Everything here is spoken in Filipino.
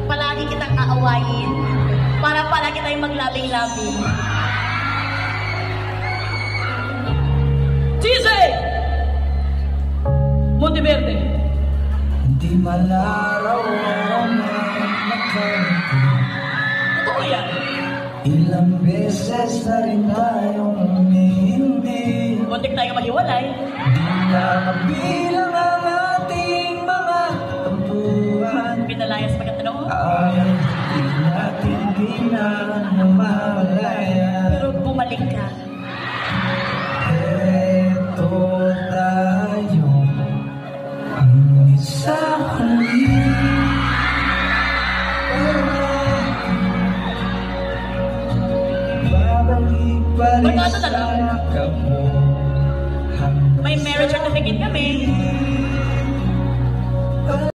palagi kitang aawayin, para palagi tayong maglabing-labing. Chise! Monteverde. Hindi malaraw ang nakarating. Totoo yan. Ilang beses na rin tayong humihindi. Muntik tayo mahiwalay. Di na mabilang ang ating mga tampuhan. Pinalayas pagkatanong. Ay, di natin ginagamalaya. Pero bumalik ka. Eto tayo, ang isa huli. Babalik pa rin Magkano na lang? sa kamo. May marriage certificate kami.